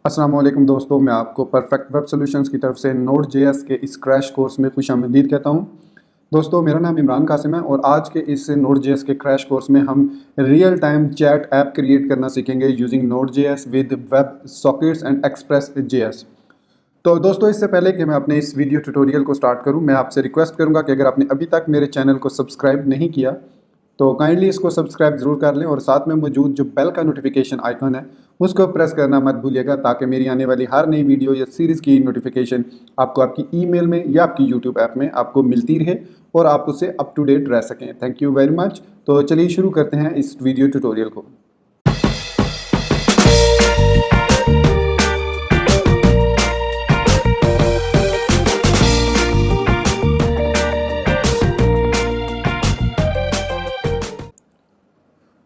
अस्सलाम वालेकुम दोस्तों, मैं आपको परफेक्ट वेब सॉल्यूशंस की तरफ से नोड.जेएस के इस क्रैश कोर्स में खुशामदीद कहता हूं। दोस्तों, मेरा नाम इमरान कासिम है और आज के इस नोड.जेएस के क्रैश कोर्स में हम real time chat app create करना सीखेंगे using Node JS with web sockets and Express JS. तो दोस्तों, इससे पहले कि मैं अपने इस वीडियो ट्यूटोरियल को स्टार्ट करूं, मैं आपसे रिक्वेस्ट करूंगा कि अगर आपने अभी तक मेरे चैनल को सब्सक्राइब नहीं किया तो काइंडली इसको सब्सक्राइब ज़रूर कर लें और साथ में मौजूद जो बेल का नोटिफिकेशन आइकन है उसको प्रेस करना मत भूलिएगा, ताकि मेरी आने वाली हर नई वीडियो या सीरीज़ की नोटिफिकेशन आपको आपकी ईमेल में या आपकी यूट्यूब ऐप में आपको मिलती रहे और आप उससे अप टू डेट रह सकें। Thank you very much. तो चलिए शुरू करते हैं इस वीडियो ट्यूटोरियल को।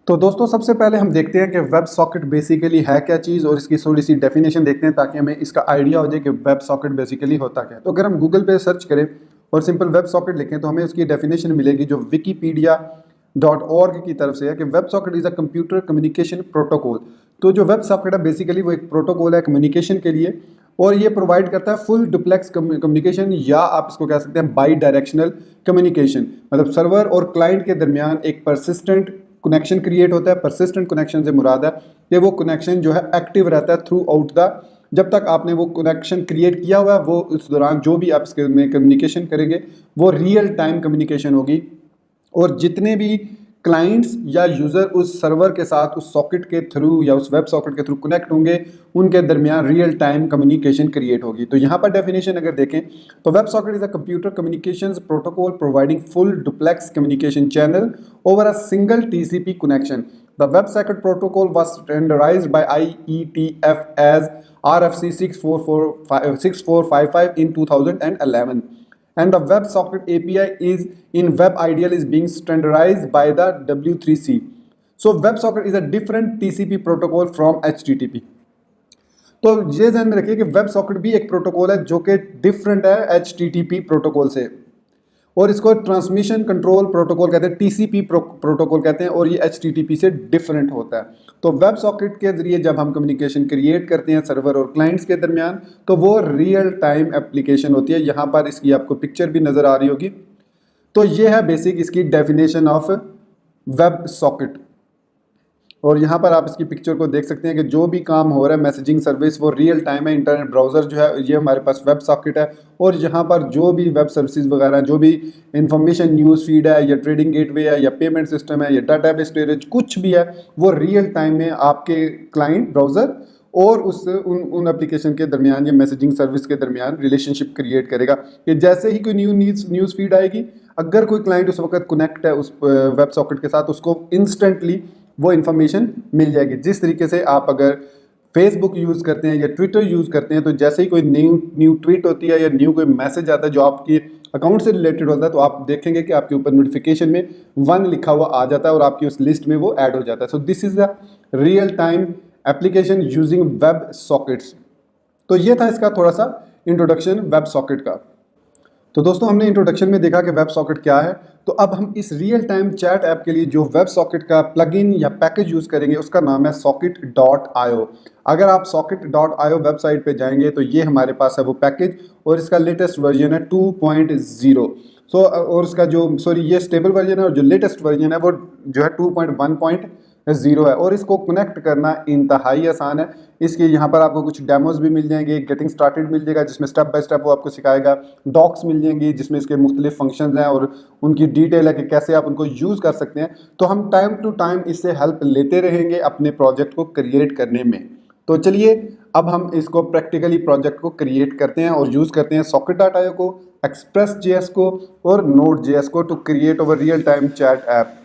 तो दोस्तों, सबसे पहले हम देखते हैं कि वेब सॉकेट बेसिकली है क्या चीज़ और इसकी थोड़ी सी डेफिनेशन देखते हैं ताकि हमें इसका आइडिया हो जाए कि वेब सॉकेट बेसिकली होता क्या है। तो अगर हम गूगल पे सर्च करें और सिंपल वेब सॉकेट लिखें तो हमें उसकी डेफिनेशन मिलेगी जो wikipedia.org की तरफ से है कि web socket is a computer communication protocol. तो जो वेब सॉकेट है बेसिकली वो एक प्रोटोकॉल है कम्युनिकेशन के लिए और ये प्रोवाइड करता है फुल डुप्लेक्स कम्युनिकेशन, या आप इसको कह सकते हैं बाई डायरेक्शनल कम्युनिकेशन। मतलब सर्वर और क्लाइंट के दरमियान एक परसिस्टेंट कनेक्शन क्रिएट होता है। परसिस्टेंट कनेक्शन से मुराद है कि वो कनेक्शन जो है एक्टिव रहता है थ्रू आउट द, जब तक आपने वो कनेक्शन क्रिएट किया हुआ है वो उस दौरान जो भी आप इसके में कम्युनिकेशन करेंगे वो रियल टाइम कम्युनिकेशन होगी और जितने भी क्लाइंट्स या यूज़र उस सर्वर के साथ उस सॉकेट के थ्रू या उस वेब सॉकेट के थ्रू कनेक्ट होंगे उनके दरमियान रियल टाइम कम्युनिकेशन क्रिएट होगी। तो यहाँ पर डेफिनेशन अगर देखें तो web socket is a computer communications protocol providing full duplex communication channel over a single TCP connection. The WebSocket protocol was standardized by IETF as RFC 6455 in 2011. And the WebSocket API is in WebIDL is being standardized by the W3C. So WebSocket is a different TCP protocol from HTTP. तो ये ध्यान में रखिए कि web socket भी एक protocol है जो कि डिफरेंट है HTTP प्रोटोकॉल से और इसको ट्रांसमिशन कंट्रोल प्रोटोकॉल कहते हैं, टीसीपी प्रोटोकॉल कहते हैं और ये एचटीटीपी से डिफरेंट होता है। तो वेब सॉकेट के जरिए जब हम कम्युनिकेशन क्रिएट करते हैं सर्वर और क्लाइंट्स के दरमियान तो वो रियल टाइम एप्लीकेशन होती है। यहाँ पर इसकी आपको पिक्चर भी नज़र आ रही होगी। तो ये है बेसिक इसकी डेफिनेशन ऑफ वेब सॉकेट और यहाँ पर आप इसकी पिक्चर को देख सकते हैं कि जो भी काम हो रहा है मैसेजिंग सर्विस वो रियल टाइम है। इंटरनेट ब्राउज़र जो है ये हमारे पास वेब सॉकेट है और यहाँ पर जो भी वेब सर्विसेज वगैरह जो भी इंफॉर्मेशन न्यूज़ फीड है या ट्रेडिंग गेटवे है या पेमेंट सिस्टम है या डाटाबेस स्टोरेज कुछ भी है वो रियल टाइम में आपके क्लाइंट ब्राउज़र और उन एप्लीकेशन के दरमियान या मैसेजिंग सर्विस के दरमियान रिलेशनशिप क्रिएट करेगा कि जैसे ही कोई न्यूज़ फीड आएगी अगर कोई क्लाइंट उस वक्त कनेक्ट है उस वेब सॉकेट के साथ उसको इंस्टेंटली वो इन्फॉर्मेशन मिल जाएगी। जिस तरीके से आप अगर फेसबुक यूज़ करते हैं या ट्विटर यूज़ करते हैं तो जैसे ही कोई न्यू ट्वीट होती है या न्यू कोई मैसेज आता है जो आपके अकाउंट से रिलेटेड होता है तो आप देखेंगे कि आपके ऊपर नोटिफिकेशन में 1 लिखा हुआ आ जाता है और आपकी उस लिस्ट में वो ऐड हो जाता है। So this is the real time application using web sockets. तो ये था इसका थोड़ा सा इंट्रोडक्शन वेब सॉकेट का। तो दोस्तों, हमने इंट्रोडक्शन में देखा कि वेब सॉकेट क्या है। तो अब हम इस रियल टाइम चैट ऐप के लिए जो वेब सॉकेट का प्लगइन या पैकेज यूज़ करेंगे उसका नाम है socket.io। अगर आप socket.io वेबसाइट पे जाएंगे तो ये हमारे पास है वो पैकेज और इसका लेटेस्ट वर्जन है 2.0। और इसका ये स्टेबल वर्जन है और जो लेटेस्ट वर्जन है वो जो है 2.1.0 है और इसको कनेक्ट करना इंतहाई आसान है। इसके यहाँ पर आपको कुछ डेमोज भी मिल जाएंगे, गेटिंग स्टार्टेड मिल जाएगा जिसमें स्टेप बाय स्टेप वो आपको सिखाएगा, डॉक्स मिल जाएंगी जिसमें इसके मुख्तलिफ फंक्शंस हैं और उनकी डिटेल है कि कैसे आप उनको यूज़ कर सकते हैं। तो हम टाइम टू टाइम इससे हेल्प लेते रहेंगे अपने प्रोजेक्ट को क्रिएट करने में। तो चलिए अब हम इसको प्रैक्टिकली प्रोजेक्ट को क्रिएट करते हैं और यूज़ करते हैं socket.io को, एक्सप्रेस.जेएस को और नोड.जेएस को to create our real time chat app.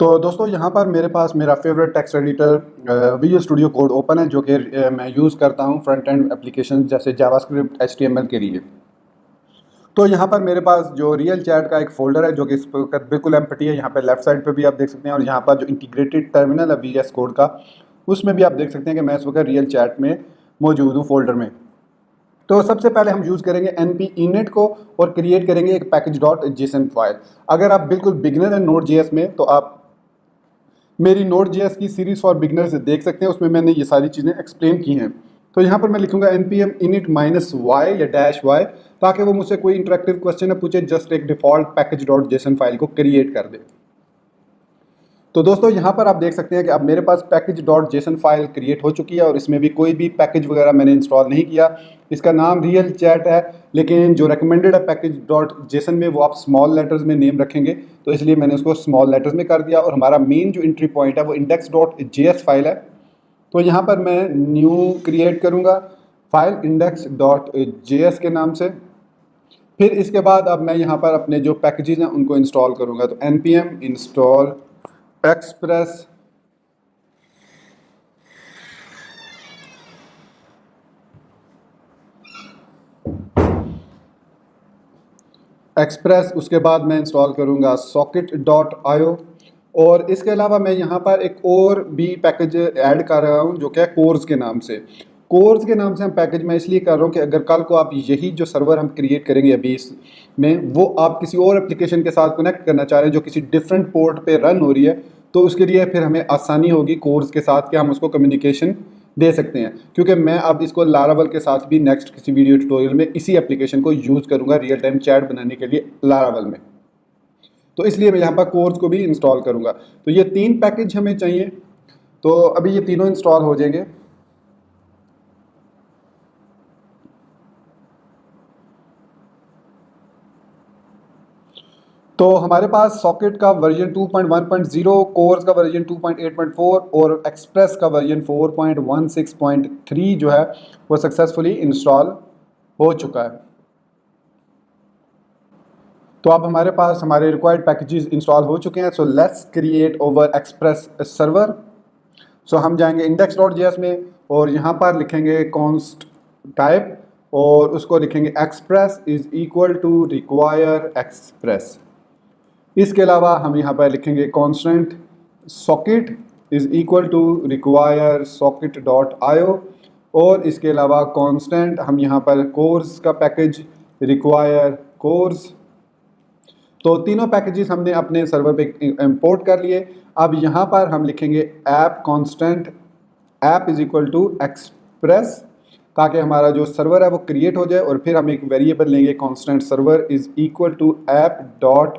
तो दोस्तों, यहाँ पर मेरे पास मेरा favourite text editor Visual Studio Code open है जो कि मैं यूज़ करता हूँ फ्रंट एंड एप्लीकेशन जैसे जावास्क्रिप्ट HTML के लिए। तो यहाँ पर मेरे पास जो रियल चैट का एक फ़ोल्डर है जो कि इस पर बिल्कुल एम्प्टी है। यहाँ पर लेफ्ट साइड पे भी आप देख सकते हैं और यहाँ पर जो इंटीग्रेटेड टर्मिनल है VS कोड का उसमें भी आप देख सकते हैं कि मैं इस वक्त रियल चैट में मौजूद हूँ फोल्डर में। तो सबसे पहले हम यूज़ करेंगे np init को और क्रिएट करेंगे एक package.json फाइल। अगर आप बिल्कुल बिगिनर हैं नोड.जेएस में तो आप मेरी Node.js की सीरीज फॉर बिगनर्स देख सकते हैं, उसमें मैंने ये सारी चीज़ें एक्सप्लेन की हैं। तो यहाँ पर मैं लिखूंगा npm init -y या -y, ताकि वो मुझसे कोई इंटरेक्टिव क्वेश्चन न पूछे, जस्ट एक डिफॉल्ट package.json फाइल को क्रिएट कर दे। तो दोस्तों यहाँ पर आप देख सकते हैं कि अब मेरे पास package.json फाइल क्रिएट हो चुकी है और इसमें भी कोई भी पैकेज वगैरह मैंने इंस्टॉल नहीं किया। इसका नाम रियल चैट है, लेकिन जो रिकमेंडेड है package.json में वो आप स्मॉल लेटर्स में नेम रखेंगे, तो इसलिए मैंने उसको स्मॉल लेटर्स में कर दिया। और हमारा मेन जो एंट्री पॉइंट है वो index.js फाइल है। तो यहाँ पर मैं न्यू क्रिएट करूँगा फाइल index.js के नाम से। फिर इसके बाद अब मैं यहाँ पर अपने जो पैकेजेस हैं उनको इंस्टॉल करूँगा। तो npm install express उसके बाद मैं इंस्टॉल करूँगा socket.io। और इसके अलावा मैं यहाँ पर एक और भी पैकेज ऐड कर रहा हूँ जो कि कोर्स के नाम से। कोर्स के नाम से हम पैकेज मैं इसलिए कर रहा हूँ कि अगर कल को आप यही जो सर्वर हम क्रिएट करेंगे अभी इसमें, वो आप किसी और एप्लीकेशन के साथ कनेक्ट करना चाह रहे हैं जो किसी डिफरेंट पोर्ट पे रन हो रही है, तो उसके लिए फिर हमें आसानी होगी कोर्स के साथ कि हम उसको कम्युनिकेशन दे सकते हैं। क्योंकि मैं अब इसको लारावल के साथ भी नेक्स्ट किसी वीडियो ट्यूटोरियल में इसी एप्लीकेशन को यूज़ करूँगा रियल टाइम चैट बनाने के लिए लारावल में। तो इसलिए मैं यहाँ पर कोर्स को भी इंस्टॉल करूँगा। तो ये 3 पैकेज हमें चाहिए, तो अभी ये तीनों इंस्टॉल हो जाएंगे। तो हमारे पास सॉकेट का वर्जन 2.1.0, कोर्स का वर्जन 2.8.4 और एक्सप्रेस का वर्जन 4.16.3 जो है वो सक्सेसफुली इंस्टॉल हो चुका है। तो अब हमारे पास हमारे रिक्वायर्ड पैकेजेस इंस्टॉल हो चुके हैं। So let's create over express server. So हम जाएंगे index.js में और यहाँ पर लिखेंगे const टाइप और उसको लिखेंगे express is equal to require express. इसके अलावा हम यहाँ पर लिखेंगे constant socket is equal to require socket.io। और इसके अलावा कांस्टेंट हम यहाँ पर कोर्स का पैकेज रिक्वायर कोर्स। तो तीनों पैकेजेस हमने अपने सर्वर पे इंपोर्ट कर लिए। अब यहाँ पर हम लिखेंगे app constant app is equal to express, ताकि हमारा जो सर्वर है वो क्रिएट हो जाए। और फिर हम एक वेरिएबल लेंगे constant server is equal to app dot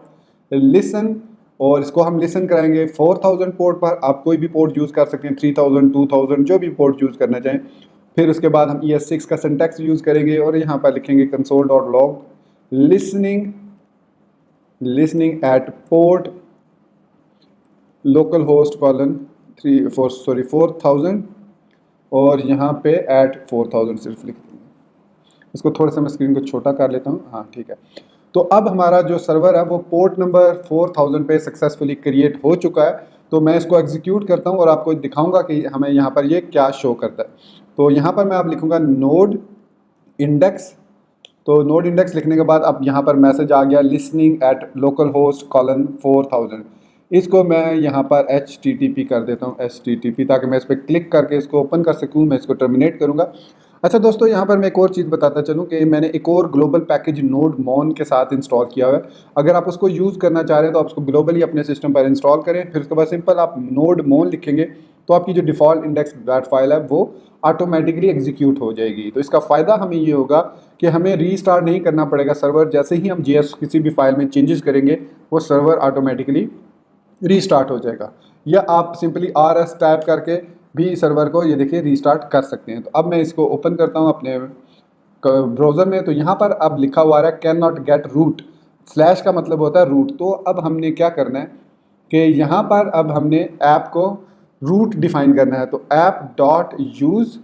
listen, और इसको हम लिसन कराएंगे 4000 पोर्ट पर। आप कोई भी पोर्ट यूज़ कर सकते हैं, 3000 2000 जो भी पोर्ट यूज़ करना चाहें। फिर उसके बाद हम ES6 का सिंटैक्स यूज़ करेंगे और यहाँ पर लिखेंगे console.log listening at port localhost colon 4000 और यहाँ पे at 4000 सिर्फ लिख देंगे। इसको थोड़ा सा मैं स्क्रीन को छोटा कर लेता हूँ, हाँ ठीक है। तो अब हमारा जो सर्वर है वो पोर्ट नंबर 4000 पे सक्सेसफुली क्रिएट हो चुका है। तो मैं इसको एग्जीक्यूट करता हूँ और आपको दिखाऊंगा कि हमें यहाँ पर ये क्या शो करता है। तो यहाँ पर मैं आप लिखूँगा नोड इंडेक्स। तो नोड इंडेक्स लिखने के बाद अब यहाँ पर मैसेज आ गया listening at local host colon 4000। इसको मैं यहाँ पर HTTP कर देता हूँ, HTTP, ताकि मैं इस पर क्लिक करके इसको ओपन कर सकूँ। मैं इसको टर्मिनेट करूँगा। अच्छा दोस्तों, यहाँ पर मैं एक और चीज़ बताता चलूँ कि मैंने एक और ग्लोबल पैकेज नोड मोन के साथ इंस्टॉल किया हुआ है। अगर आप उसको यूज़ करना चाह रहे हैं तो आप उसको ग्लोबली अपने सिस्टम पर इंस्टॉल करें। फिर उसके बाद सिंपल आप नोड मोन लिखेंगे तो आपकी जो डिफ़ॉल्ट इंडेक्स डॉट फाइल है वो ऑटोमेटिकली एग्जीक्यूट हो जाएगी। तो इसका फ़ायदा हमें ये होगा कि हमें रीस्टार्ट नहीं करना पड़ेगा सर्वर। जैसे ही हम JS किसी भी फाइल में चेंजेस करेंगे वो सर्वर ऑटोमेटिकली रीस्टार्ट हो जाएगा। या आप सिंपली RS टाइप करके भी सर्वर को ये देखिए रीस्टार्ट कर सकते हैं। तो अब मैं इसको ओपन करता हूँ अपने ब्राउज़र में। तो यहाँ पर अब लिखा हुआ है can not get route, slash का मतलब होता है रूट। तो अब हमने क्या करना है कि यहाँ पर अब हमने ऐप को रूट डिफाइन करना है। तो ऐप डॉट यूज़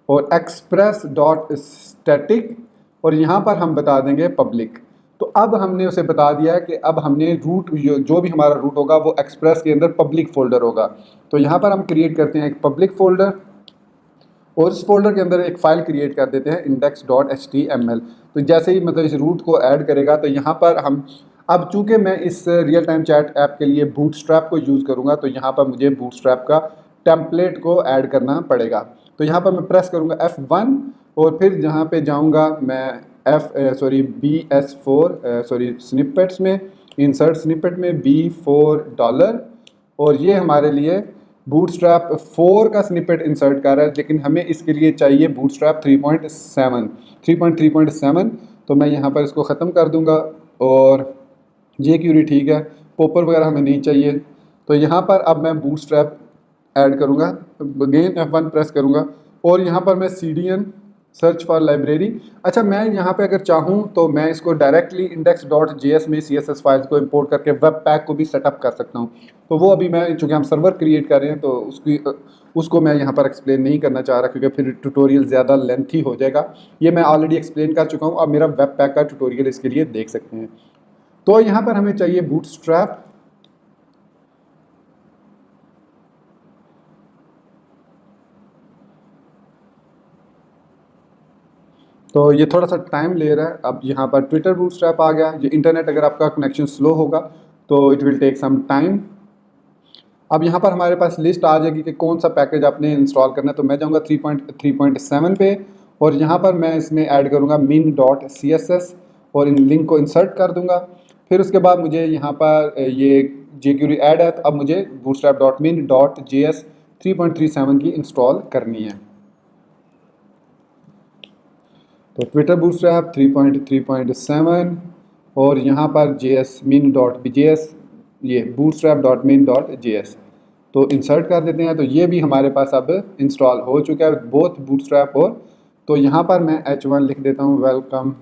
और एक्सप्रेस डॉट स्टैटिक और यहाँ पर हम बता देंगे पब्लिक। तो अब हमने उसे बता दिया है कि अब हमने रूट जो भी हमारा रूट होगा वो एक्सप्रेस के अंदर पब्लिक फ़ोल्डर होगा। तो यहाँ पर हम क्रिएट करते हैं एक पब्लिक फ़ोल्डर और इस फोल्डर के अंदर एक फ़ाइल क्रिएट कर देते हैं index.html। तो जैसे ही मतलब इस रूट को ऐड करेगा तो यहाँ पर हम अब चूँकि मैं इस रियल टाइम चैट ऐप के लिए बूटस्ट्रैप को यूज़ करूँगा तो यहाँ पर मुझे बूटस्ट्रैप का टेम्पलेट को ऐड करना पड़ेगा। तो यहाँ पर मैं प्रेस करूँगा F1 और फिर जहाँ पे जाऊँगा मैं BS4 स्निपेट्स में, इंसर्ट स्निपेट में B4 डॉलर और ये हमारे लिए बूटस्ट्रैप 4 का स्निपेट इंसर्ट कर रहा है, लेकिन हमें इसके लिए चाहिए बूटस्ट्रैप 3.7। तो मैं यहाँ पर इसको ख़त्म कर दूँगा और ये क्यूरी ठीक है, पॉपर वगैरह हमें नहीं चाहिए। तो यहाँ पर अब मैं बूटस्ट्रैप ऐड करूँगा, अगेन F1 प्रेस करूँगा और यहाँ पर मैं CDN सर्च फॉर लाइब्रेरी। अच्छा, मैं यहाँ पे अगर चाहूँ तो मैं इसको डायरेक्टली index.js में CSS फाइल्स को इंपोर्ट करके वेब पैक को भी सेटअप कर सकता हूँ। तो वो अभी मैं, चूँकि हम सर्वर क्रिएट कर रहे हैं तो उसको मैं यहाँ पर एक्सप्लेन नहीं करना चाह रहा, क्योंकि फिर ट्यूटोरियल ज़्यादा लेंथी हो जाएगा। ये मैं ऑलरेडी एक्सप्लेन कर चुका हूँ, अब मेरा वेब पैक का ट्यूटोरियल इसके लिए देख सकते हैं। तो यहाँ पर हमें चाहिए बूटस्ट्रैप। तो ये थोड़ा सा टाइम ले रहा है। अब यहाँ पर ट्विटर बूटस्ट्रैप आ गया। ये इंटरनेट अगर आपका कनेक्शन स्लो होगा तो it will take some time. अब यहाँ पर हमारे पास लिस्ट आ जाएगी कि कौन सा पैकेज आपने इंस्टॉल करना है। तो मैं जाऊँगा 3.3.7 पे और यहाँ पर मैं इसमें ऐड करूँगा min.css और इन लिंक को इंसर्ट कर दूँगा। फिर उसके बाद मुझे यहाँ पर ये jQuery ऐड है, तो अब मुझे bootstrap.min.js 3.37 की इंस्टॉल करनी है। तो ट्विटर बूटस्ट्रैप 3.3.7 और यहाँ पर min.js, ये bootstrap.min.js तो इंसर्ट कर देते हैं। तो ये भी हमारे पास अब इंस्टॉल हो चुका है, बोथ बूटस्ट्रैप और। तो यहाँ पर मैं H1 लिख देता हूँ, welcome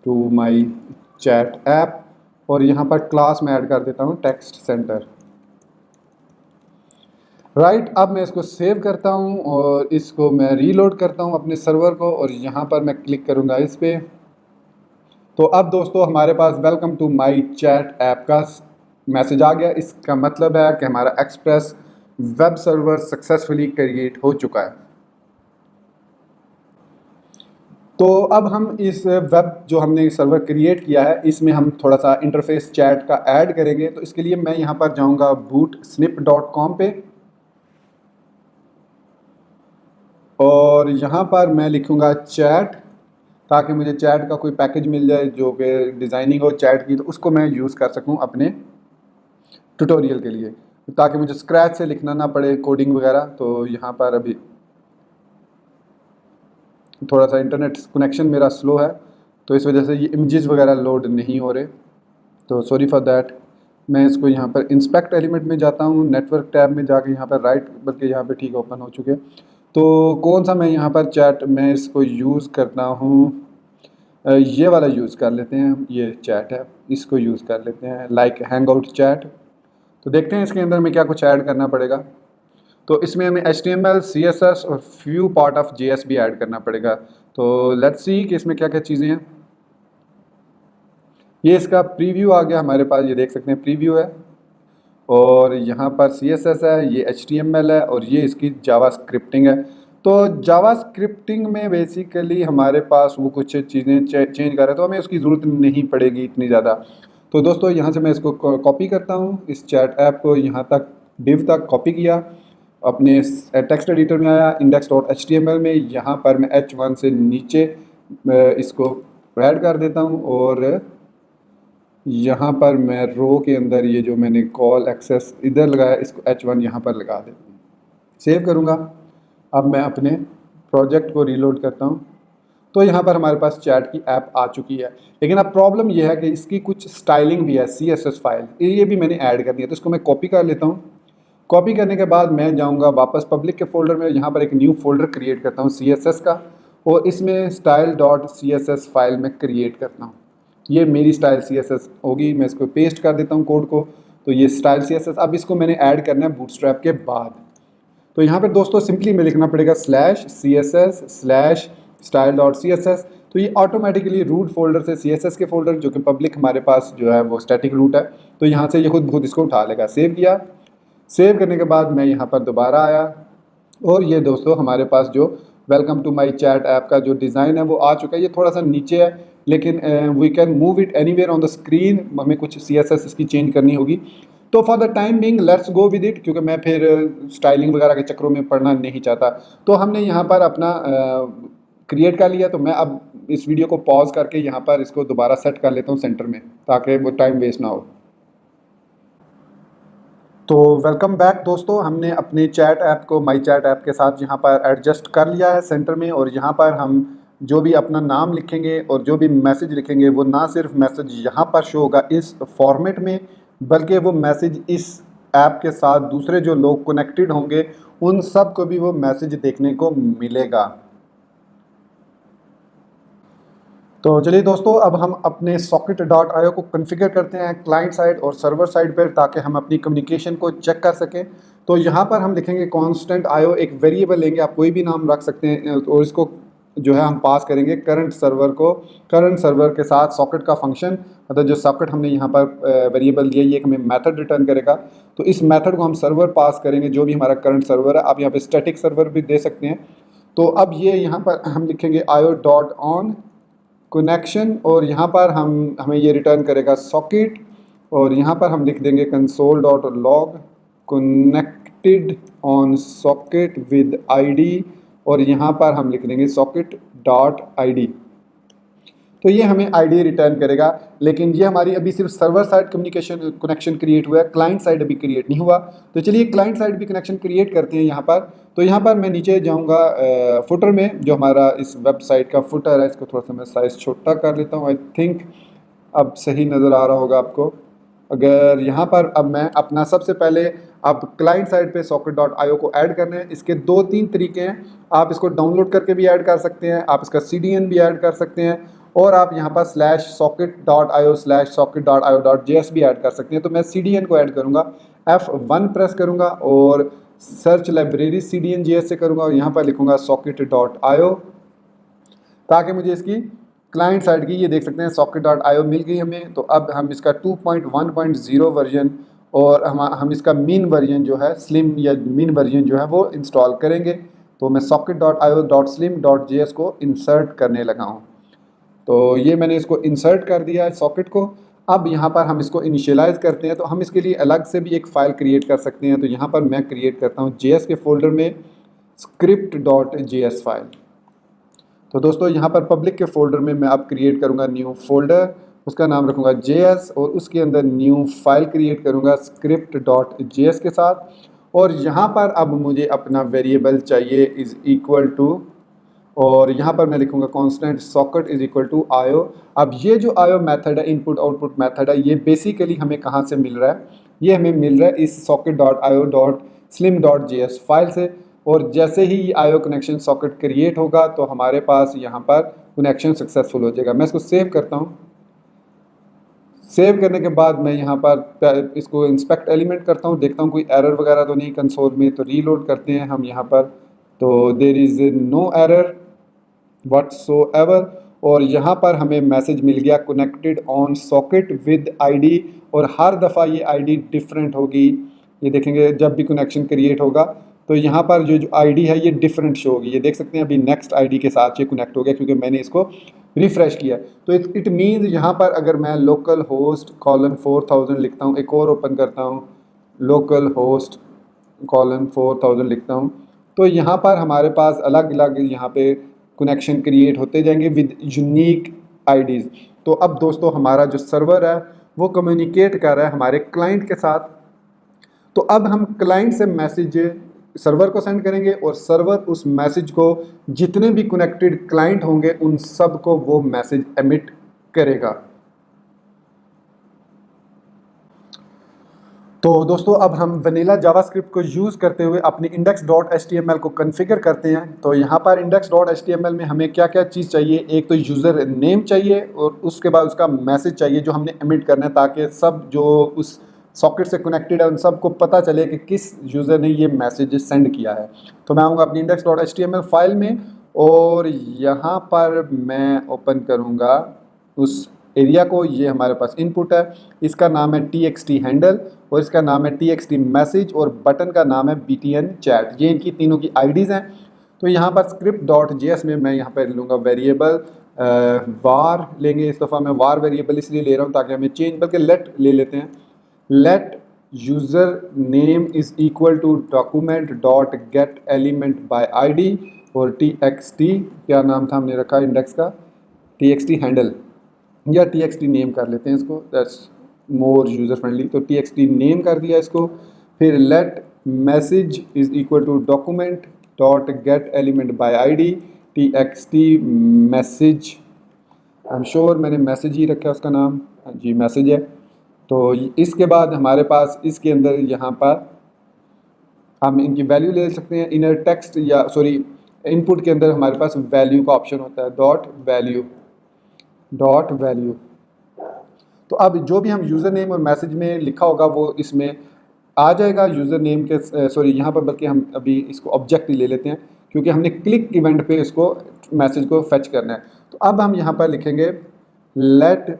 to my chat app, और यहाँ पर क्लास में ऐड कर देता हूँ टेक्स्ट सेंटर। राइट, अब मैं इसको सेव करता हूँ और इसको मैं रीलोड करता हूँ अपने सर्वर को, और यहाँ पर मैं क्लिक करूँगा इस पर। तो अब दोस्तों हमारे पास welcome to my chat app का मैसेज आ गया। इसका मतलब है कि हमारा express web server successfully create हो चुका है। तो अब हम इस वेब जो हमने सर्वर क्रिएट किया है, इसमें हम थोड़ा सा इंटरफेस चैट का ऐड करेंगे। तो इसके लिए मैं यहाँ पर जाऊँगा bootsnip.com पे और यहाँ पर मैं लिखूँगा चैट, ताकि मुझे चैट का कोई पैकेज मिल जाए जो कि डिज़ाइनिंग हो चैट की, तो उसको मैं यूज़ कर सकूँ अपने ट्यूटोरियल के लिए, ताकि मुझे स्क्रैच से लिखना ना पड़े कोडिंग वगैरह। तो यहाँ पर अभी थोड़ा सा इंटरनेट कनेक्शन मेरा स्लो है, तो इस वजह से ये इमेजेस वगैरह लोड नहीं हो रहे, तो सॉरी फॉर दैट। मैं इसको यहाँ पर इंस्पेक्ट एलिमेंट में जाता हूँ, नेटवर्क टैब में जाके यहाँ पर राइट, बल्कि यहाँ पे ठीक ओपन हो चुके। तो कौन सा मैं यहाँ पर चैट मैं इसको यूज़ करता हूँ, ये वाला यूज़ कर लेते हैं। ये चैट है, इसको यूज़ कर लेते हैं, लाइक हैंग आउट चैट। तो देखते हैं इसके अंदर में क्या कुछ ऐड करना पड़ेगा। तो इसमें हमें HTML, CSS और फ्यू पार्ट ऑफ JS भी ऐड करना पड़ेगा। तो लेट्स सी कि इसमें क्या क्या चीज़ें हैं। ये इसका प्रीव्यू आ गया हमारे पास, ये देख सकते हैं प्रीव्यू है, और यहाँ पर CSS है, ये HTML है, और ये इसकी जावा स्क्रिप्टिंग है। तो जावा स्क्रिप्टिंग में बेसिकली हमारे पास वो कुछ चीज़ें चेंज कर रहे हैं, तो हमें उसकी ज़रूरत नहीं पड़ेगी इतनी ज़्यादा। तो दोस्तों यहाँ से मैं इसको कॉपी करता हूँ, इस चैट ऐप को यहाँ तक डिव तक कॉपी किया, अपने टेक्स्ट एडिटर में आया, index.html में, यहाँ पर मैं H1 से नीचे इसको ऐड कर देता हूँ, और यहाँ पर मैं रो के अंदर ये जो मैंने कॉल एक्सेस इधर लगाया, इसको H1 यहाँ पर लगा देता हूँ, सेव करूँगा। अब मैं अपने प्रोजेक्ट को रीलोड करता हूँ। तो यहाँ पर हमारे पास चैट की ऐप आ चुकी है, लेकिन अब प्रॉब्लम यह है कि इसकी कुछ स्टाइलिंग भी है, CSS फाइल, ये भी मैंने ऐड करनी है। तो इसको मैं कॉपी कर लेता हूँ। कॉपी करने के बाद मैं जाऊँगा वापस पब्लिक के फोल्डर में, यहाँ पर एक न्यू फोल्डर क्रिएट करता हूँ CSS का, और इसमें style.css फाइल में क्रिएट करता हूँ। ये मेरी स्टाइल CSS होगी, मैं इसको पेस्ट कर देता हूँ कोड को। तो ये स्टाइल CSS, अब इसको मैंने ऐड करना है बूटस्ट्रैप के बाद। तो यहाँ पर दोस्तों सिंपली में लिखना पड़ेगा /CSS/style.css। तो ये ऑटोमेटिकली रूट फोल्डर से CSS के फोल्डर, जो कि पब्लिक हमारे पास जो है वो स्टैटिक रूट है, तो यहाँ से ये खुद इसको उठा लेगा। सेव किया, सेव करने के बाद मैं यहाँ पर दोबारा आया, और ये दोस्तों हमारे पास जो welcome to my chat app का जो डिज़ाइन है वो आ चुका है। ये थोड़ा सा नीचे है, लेकिन we can move it anywhere on the screen. हमें कुछ CSS इसकी चेंज करनी होगी। तो for the time being let's go with it, क्योंकि मैं फिर स्टाइलिंग वगैरह के चक्रों में पढ़ना नहीं चाहता। तो हमने यहाँ पर अपना क्रिएट कर लिया। तो मैं अब इस वीडियो को पॉज करके यहाँ पर इसको दोबारा सेट कर लेता हूँ सेंटर में, ताकि वो टाइम वेस्ट ना हो। तो वेलकम बैक दोस्तों, हमने अपने चैट ऐप को माई चैट ऐप के साथ यहाँ पर एडजस्ट कर लिया है सेंटर में। और यहाँ पर हम जो भी अपना नाम लिखेंगे और जो भी मैसेज लिखेंगे वो ना सिर्फ मैसेज यहाँ पर शो होगा इस फॉर्मेट में, बल्कि वो मैसेज इस ऐप के साथ दूसरे जो लोग कनेक्टेड होंगे उन सब को भी वो मैसेज देखने को मिलेगा। तो चलिए दोस्तों, अब हम अपने socket.io को कॉन्फ़िगर करते हैं क्लाइंट साइड और सर्वर साइड पर, ताकि हम अपनी कम्युनिकेशन को चेक कर सकें। तो यहाँ पर हम लिखेंगे कांस्टेंट आईओ, एक वेरिएबल लेंगे, आप कोई भी नाम रख सकते हैं, और इसको जो है हम पास करेंगे करंट सर्वर को। करंट सर्वर के साथ सॉकेट का फंक्शन, मतलब जो सॉकेट हमने यहाँ पर वेरिएबल दिया, ये हमें मेथड रिटर्न करेगा। तो इस मेथड को हम सर्वर पास करेंगे, जो भी हमारा करंट सर्वर है। आप यहाँ पे स्टैटिक सर्वर भी दे सकते हैं। तो अब ये यहाँ पर हम लिखेंगे io.on कनेक्शन, और यहाँ पर हमें ये रिटर्न करेगा सॉकेट, और यहाँ पर हम लिख देंगे console.log connected on socket with ID, और यहाँ पर हम लिख देंगे socket.id। तो ये हमें आईडी रिटर्न करेगा, लेकिन ये हमारी अभी सिर्फ server side communication connection create हुआ है, क्लाइंट साइड अभी क्रिएट नहीं हुआ। तो चलिए क्लाइंट साइड भी कनेक्शन क्रिएट करते हैं यहाँ पर। तो यहाँ पर मैं नीचे जाऊँगा फुटर में, जो हमारा इस वेबसाइट का फुटर है, इसको थोड़ा सा मैं साइज़ छोटा कर लेता हूँ। आई थिंक अब सही नज़र आ रहा होगा आपको। अगर यहाँ पर अब मैं अपना सबसे पहले आप क्लाइंट साइड पे socket.io को ऐड करना है। इसके 2-3 तरीके हैं। आप इसको डाउनलोड करके भी ऐड कर सकते हैं, आप इसका CDN भी ऐड कर सकते हैं, और आप यहाँ पर /socket.io/socket.io.js भी ऐड कर सकते हैं। तो मैं CDN को ऐड करूँगा, F1 प्रेस करूँगा और सर्च लाइब्रेरी CDN JS से करूँगा, और यहाँ पर लिखूँगा socket.io, ताकि मुझे इसकी क्लाइंट साइड की, ये देख सकते हैं socket.io मिल गई हमें। तो अब हम इसका 2.1.0 वर्जन और हम इसका मीन वर्जन जो है, स्लिम या मीन वर्जन जो है वो इंस्टॉल करेंगे। तो मैं socket.io.slim.js को इंसर्ट करने लगा हूँ। तो ये मैंने इसको इंसर्ट कर दिया है सॉकेट को। अब यहाँ पर हम इसको इनिशियलाइज़ करते हैं। तो हम इसके लिए अलग से भी एक फ़ाइल क्रिएट कर सकते हैं। तो यहाँ पर मैं क्रिएट करता हूँ JS के फोल्डर में script.js फाइल। तो दोस्तों यहाँ पर पब्लिक के फोल्डर में मैं अब क्रिएट करूँगा न्यू फोल्डर, उसका नाम रखूँगा JS, और उसके अंदर न्यू फाइल क्रिएट करूँगा script.js के साथ। और यहाँ पर अब मुझे अपना वेरिएबल चाहिए इज़ इक्वल टू, और यहाँ पर मैं लिखूँगा constant socket is equal to IO. अब ये जो आयो मेथड है, इनपुट आउटपुट मेथड है, ये बेसिकली हमें कहाँ से मिल रहा है? ये हमें मिल रहा है इस socket.io.slim.js फाइल से। और जैसे ही आयो कनेक्शन सॉकेट क्रिएट होगा तो हमारे पास यहाँ पर कनेक्शन सक्सेसफुल हो जाएगा। मैं इसको सेव करता हूँ। सेव करने के बाद मैं यहाँ पर इसको इंस्पेक्ट एलिमेंट करता हूँ, देखता हूँ कोई एरर वगैरह तो नहीं कंसोल में। तो रीलोड करते हैं हम यहाँ पर, तो there is no error whatsoever. और यहाँ पर हमें मैसेज मिल गया connected on socket with ID, और हर दफ़ा ये आईडी डिफरेंट होगी। ये देखेंगे जब भी कनेक्शन क्रिएट होगा तो यहाँ पर जो आईडी है ये डिफरेंट शो होगी। ये देख सकते हैं अभी नेक्स्ट आईडी के साथ ये कनेक्ट हो गया, क्योंकि मैंने इसको रिफ़्रेश किया। तो इट मीन्स यहाँ पर अगर मैं लोकल होस्ट :4000 लिखता हूँ, एक और ओपन करता हूँ, लोकल होस्ट :4000 लिखता हूँ, तो यहाँ पर हमारे पास अलग अलग यहाँ पे कनेक्शन क्रिएट होते जाएंगे विद यूनिक आईडीज़। तो अब दोस्तों हमारा जो सर्वर है वो कम्युनिकेट कर रहा है हमारे क्लाइंट के साथ। तो अब हम क्लाइंट से मैसेज सर्वर को सेंड करेंगे, और सर्वर उस मैसेज को जितने भी कनेक्टेड क्लाइंट होंगे उन सब को वो मैसेज एमिट करेगा। तो दोस्तों अब हम वनीला जावास्क्रिप्ट को यूज़ करते हुए अपनी index.html को कॉन्फ़िगर करते हैं। तो यहाँ पर index.html में हमें क्या क्या चीज़ चाहिए? एक तो यूज़र नेम चाहिए, और उसके बाद उसका मैसेज चाहिए जो हमने एमिट करना है, ताकि सब जो उस सॉकेट से कनेक्टेड है उन सबको पता चले कि किस यूज़र ने ये मैसेज सेंड किया है। तो मैं आऊँगा अपनी index.html फाइल में, और यहाँ पर मैं ओपन करूँगा उस एरिया को। ये हमारे पास इनपुट है, इसका नाम है txt हैंडल, और इसका नाम है txt मैसेज, और बटन का नाम है btn चैट। ये इनकी तीनों की आईडीज़ हैं। तो यहाँ पर script.js में मैं यहाँ पर लूँगा वेरिएबल वार लेंगे। इस दफ़ा मैं वार वेरिएबल इसलिए ले रहा हूँ ताकि हमें चेंज, बल्कि लेट ले लेते हैं। Let user name is equal to document dot get element by ID, और txt क्या नाम था हमने रखा इंडेक्स का, txt हैंडल या txt नेम कर लेते हैं इसको, दैट्स मोर यूज़र फ्रेंडली। तो txt नेम कर दिया इसको। फिर let message is equal to document dot get element by ID txt message. I am sure मैंने मैसेज ही रखा है उसका नाम, जी मैसेज है। तो इसके बाद हमारे पास इसके अंदर यहाँ पर हम इनकी वैल्यू ले सकते हैं। इनर टेक्स्ट या सॉरी इनपुट के अंदर हमारे पास वैल्यू का ऑप्शन होता है, डॉट वैल्यू। तो अब जो भी हम यूज़र नेम और मैसेज में लिखा होगा वो इसमें आ जाएगा यूज़र नेम के सॉरी यहाँ पर, बल्कि हम अभी इसको ऑब्जेक्ट ही ले लेते हैं क्योंकि हमने क्लिक इवेंट पे इसको मैसेज को फेच करना है। तो अब हम यहाँ पर लिखेंगे let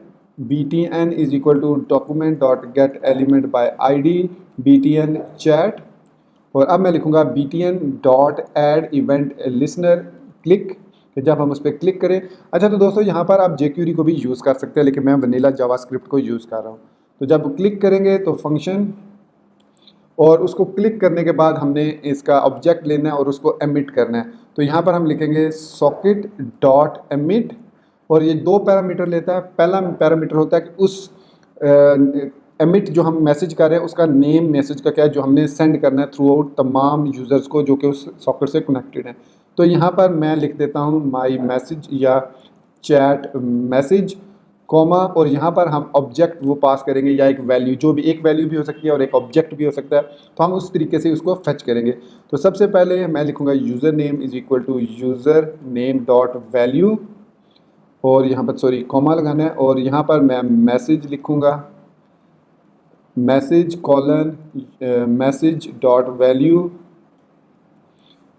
btn is equal to document dot get element by ID btn chat, और अब मैं लिखूंगा btn dot add event listener click, कि जब हम उस पर क्लिक करें। अच्छा तो दोस्तों यहाँ पर आप jQuery को भी यूज़ कर सकते हैं, लेकिन मैं वनीला जावास्क्रिप्ट को यूज़ कर रहा हूँ। तो जब क्लिक करेंगे तो फंक्शन, और उसको क्लिक करने के बाद हमने इसका ऑब्जेक्ट लेना है और उसको एमिट करना है। तो यहाँ पर हम लिखेंगे सॉकेट डॉट एमिट, और ये दो पैरामीटर लेता है। पहला पैरामीटर होता है कि उस एमिट जो हम मैसेज कर रहे हैं उसका नेम मैसेज का क्या है जो हमने सेंड करना है थ्रू आउट तमाम यूज़र्स को जो कि उस सॉकेट से कनेक्टेड हैं। तो यहाँ पर मैं लिख देता हूँ माई मैसेज या चैट मैसेज कॉमा, और यहाँ पर हम ऑब्जेक्ट वो पास करेंगे या एक वैल्यू, जो भी एक वैल्यू भी हो सकती है और एक ऑब्जेक्ट भी हो सकता है। तो हम उस तरीके से उसको फेच करेंगे। तो सबसे पहले मैं लिखूँगा user name is equal to user name dot value, और यहाँ पर सॉरी कॉमा लगाना है, और यहाँ पर मैं मैसेज लिखूँगा message colon message dot value,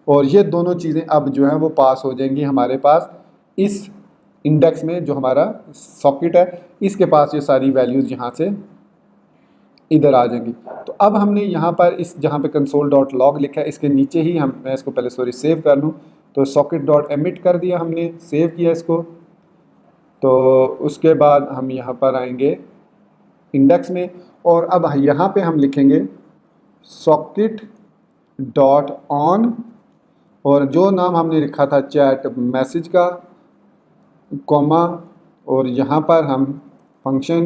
और ये दोनों चीज़ें अब जो हैं वो पास हो जाएंगी हमारे पास इस इंडेक्स में। जो हमारा सॉकेट है इसके पास ये सारी वैल्यूज़ यहाँ से इधर आ जाएंगी। तो अब हमने यहाँ पर इस जहाँ पे कंसोल डॉट लॉग लिखा है इसके नीचे ही मैं इसको पहले सॉरी सेव कर लूँ। तो सॉकेट डॉट एमिट कर दिया हमने, सेव किया इसको। तो उसके बाद हम यहाँ पर आएंगे इंडेक्स में, और अब यहाँ पे हम लिखेंगे सॉकेट डॉट ऑन, और जो नाम हमने लिखा था चैट मैसेज का कॉमा, और यहाँ पर हम फंक्शन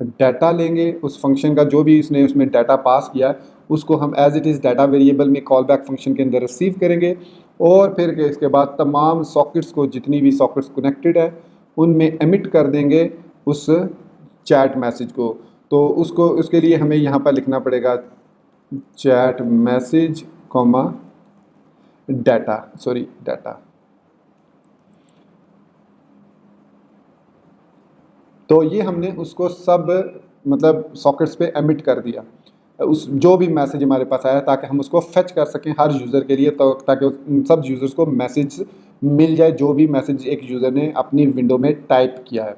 डाटा लेंगे। उस फंक्शन का जो भी इसने उसमें डाटा पास किया है उसको हम as it is data variable में कॉल बैक फंक्शन के अंदर रिसीव करेंगे, और फिर इसके बाद तमाम सॉकेट्स को, जितनी भी सॉकेट्स कनेक्टेड है उनमें एमिट कर देंगे उस चैट मैसेज को। तो उसको उसके लिए हमें यहाँ पर लिखना पड़ेगा chat message comma data, sorry data. तो ये हमने उसको सब मतलब सॉकेट्स पे एमिट कर दिया उस जो भी मैसेज हमारे पास आया, ताकि हम उसको फेच कर सकें हर यूज़र के लिए, तो ताकि उन सब यूज़र्स को मैसेज मिल जाए जो भी मैसेज एक यूज़र ने अपनी विंडो में टाइप किया है।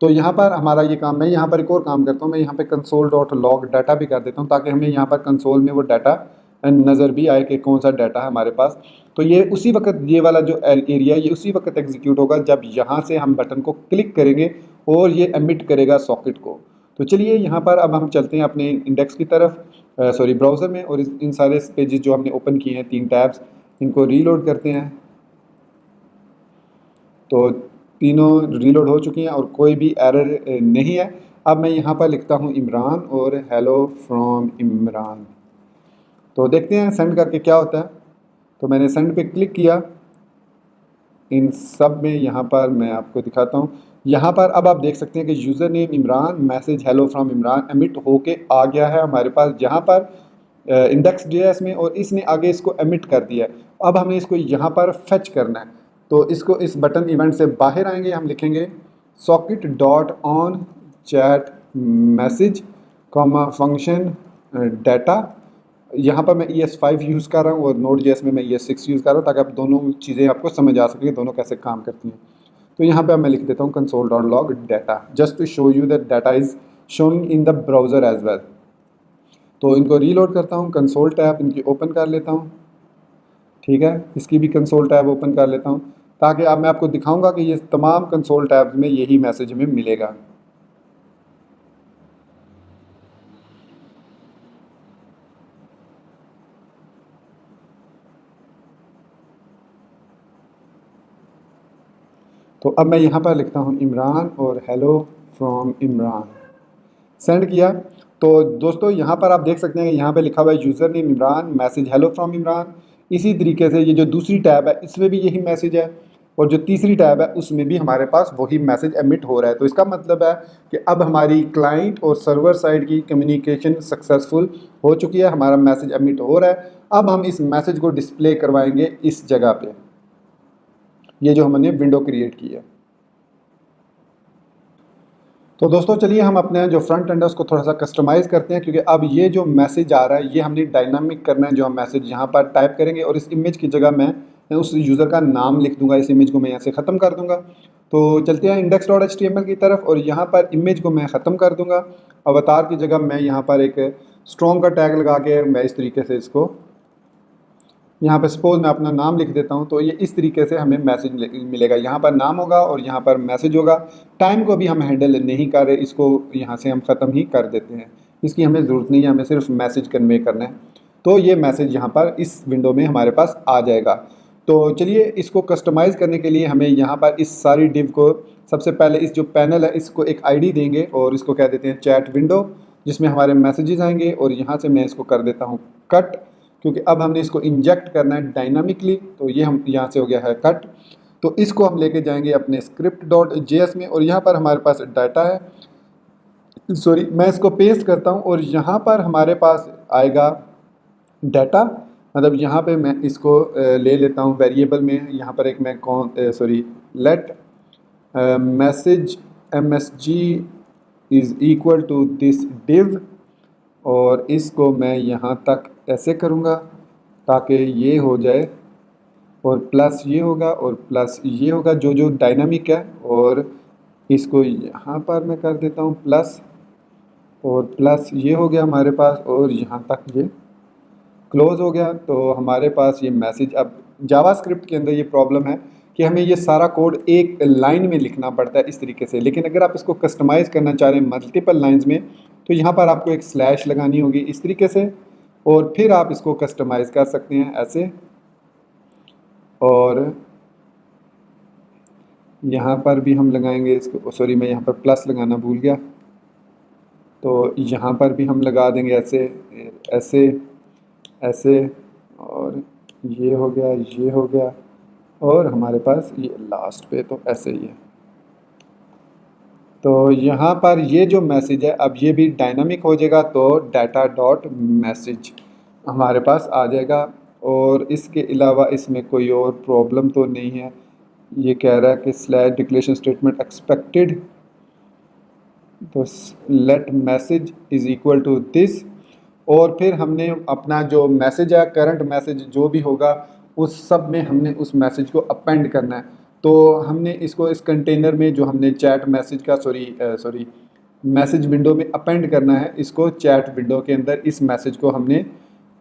तो यहाँ पर हमारा ये काम, मैं यहाँ पर एक और काम करता हूँ, मैं यहाँ पे कंसोल डॉट लॉग डाटा भी कर देता हूँ ताकि हमें यहाँ पर कंसोल में वो डाटा नज़र भी आए कि कौन सा डाटा है हमारे पास। तो ये उसी वक्त, ये वाला जो एरिया ये उसी वक्त एग्जीक्यूट होगा जब यहाँ से हम बटन को क्लिक करेंगे और ये एमिट करेगा सॉकेट को। तो चलिए यहाँ पर अब हम चलते हैं अपने इंडेक्स की तरफ, सॉरी ब्राउज़र में, और इन सारे पेजेस जो हमने ओपन किए हैं 3 टैब्स इनको रीलोड करते हैं। तो तीनों रीलोड हो चुकी हैं और कोई भी एरर नहीं है। अब मैं यहाँ पर लिखता हूँ इमरान और हेलो फ्रॉम इमरान। तो देखते हैं सेंड करके क्या होता है। तो मैंने सेंड पे क्लिक किया, इन सब में यहाँ पर मैं आपको दिखाता हूँ। यहाँ पर अब आप देख सकते हैं कि user name Imran, message hello from Imran emit होके आ गया है हमारे पास जहाँ पर इंडेक्स JS में, और इसने आगे इसको एमिट कर दिया है। अब हमें इसको यहाँ पर फेच करना है। तो इसको इस बटन इवेंट से बाहर आएंगे, हम लिखेंगे socket dot on chat message comma function data. यहाँ पर मैं ES5 यूज़ कर रहा हूँ और Node.js में मैं ES6 यूज़ कर रहा हूँ ताकि आप दोनों चीज़ें आपको समझ आ सकें दोनों कैसे काम करती हैं। तो यहाँ पे अब मैं लिख देता हूँ console dot log data just to show you that data is showing in the browser as well. तो इनको रीलोड करता हूँ, कंसोल टैब इनकी ओपन कर लेता हूँ, ठीक है, इसकी भी कंसोल टैब ओपन कर लेता हूँ ताकि अब मैं आपको दिखाऊँगा कि ये तमाम कंसोल टैब्स में यही मैसेज हमें मिलेगा। तो अब मैं यहाँ पर लिखता हूँ इमरान और हेलो फ्रॉम इमरान, सेंड किया। तो दोस्तों यहाँ पर आप देख सकते हैं कि यहाँ पे लिखा हुआ है user name Imran, message hello from Imran. इसी तरीके से ये जो दूसरी टैब है इसमें भी यही मैसेज है, और जो तीसरी टैब है उसमें भी हमारे पास वही मैसेज एमिट हो रहा है। तो इसका मतलब है कि अब हमारी क्लाइंट और सर्वर साइड की कम्युनिकेशन सक्सेसफुल हो चुकी है, हमारा मैसेज एमिट हो रहा है। अब हम इस मैसेज को डिस्प्ले करवाएंगे इस जगह पे, ये जो हमने विंडो क्रिएट की है। तो दोस्तों चलिए हम अपने जो फ्रंट एंड है उसको थोड़ा सा कस्टमाइज़ करते हैं, क्योंकि अब ये जो मैसेज आ रहा है ये हमने डायनामिक करना है। जो हम मैसेज यहाँ पर टाइप करेंगे और इस इमेज की जगह मैं उस यूज़र का नाम लिख दूंगा, इस इमेज को मैं यहाँ से ख़त्म कर दूंगा। तो चलते हैं index.html की तरफ, और यहाँ पर इमेज को मैं ख़त्म कर दूंगा। अवतार की जगह मैं यहाँ पर एक स्ट्रॉन्ग का टैग लगा के मैं इस तरीके से इसको यहाँ पे सपोज मैं अपना नाम लिख देता हूँ, तो ये इस तरीके से हमें मैसेज मिलेगा। यहाँ पर नाम होगा और यहाँ पर मैसेज होगा। टाइम को भी हम हैंडल नहीं कर रहे, इसको यहाँ से हम ख़त्म ही कर देते हैं, इसकी हमें ज़रूरत नहीं है, हमें सिर्फ मैसेज कन्वे करना है। तो ये मैसेज यहाँ पर इस विंडो में हमारे पास आ जाएगा। तो चलिए इसको कस्टमाइज़ करने के लिए हमें यहाँ पर इस सारी डिव को सबसे पहले इस जो पैनल है इसको एक ID देंगे, और इसको कह देते हैं चैट विंडो, जिसमें हमारे मैसेजेस आएंगे। और यहाँ से मैं इसको कर देता हूँ कट, क्योंकि अब हमने इसको इंजेक्ट करना है डायनामिकली। तो ये हम यहाँ से हो गया है कट। तो इसको हम लेके जाएंगे अपने script.js में, और यहाँ पर हमारे पास डाटा है, सॉरी मैं इसको पेस्ट करता हूँ, और यहाँ पर हमारे पास आएगा डाटा। मतलब यहाँ पे मैं इसको ले लेता हूँ वेरिएबल में, यहाँ पर एक मैं let message msg is equal to this div, और इसको मैं यहाँ तक ऐसे करूँगा ताकि ये हो जाए, और प्लस ये होगा और प्लस ये होगा जो जो डायनामिक है। और इसको यहाँ पर मैं कर देता हूँ प्लस, और प्लस ये हो गया हमारे पास, और यहाँ तक ये क्लोज हो गया। तो हमारे पास ये मैसेज, अब जावास्क्रिप्ट के अंदर ये प्रॉब्लम है कि हमें ये सारा कोड एक लाइन में लिखना पड़ता है इस तरीके से। लेकिन अगर आप इसको कस्टमाइज़ करना चाह रहे हैं मल्टीपल लाइंस में, तो यहाँ पर आपको एक स्लैश लगानी होगी इस तरीके से, और फिर आप इसको कस्टमाइज़ कर सकते हैं ऐसे। और यहाँ पर भी हम लगाएंगे इसको, सॉरी मैं यहाँ पर प्लस लगाना भूल गया, तो यहाँ पर भी हम लगा देंगे ऐसे ऐसे ऐसे, और ये हो गया, ये हो गया, और हमारे पास ये लास्ट पे तो ऐसे ही है। तो यहाँ पर ये जो मैसेज है अब ये भी डायनामिक हो जाएगा, तो डाटा डॉट मैसेज हमारे पास आ जाएगा। और इसके अलावा इसमें कोई और प्रॉब्लम तो नहीं है। ये कह रहा है कि स्लैश डिक्लेरेशन स्टेटमेंट एक्सपेक्टेड, तो let message is equal to this, और फिर हमने अपना जो मैसेज है करंट मैसेज जो भी होगा उस सब में हमने उस मैसेज को अपेंड करना है। तो हमने इसको इस कंटेनर में जो हमने चैट मैसेज का सॉरी मैसेज विंडो में अपेंड करना है, इसको चैट विंडो के अंदर इस मैसेज को हमने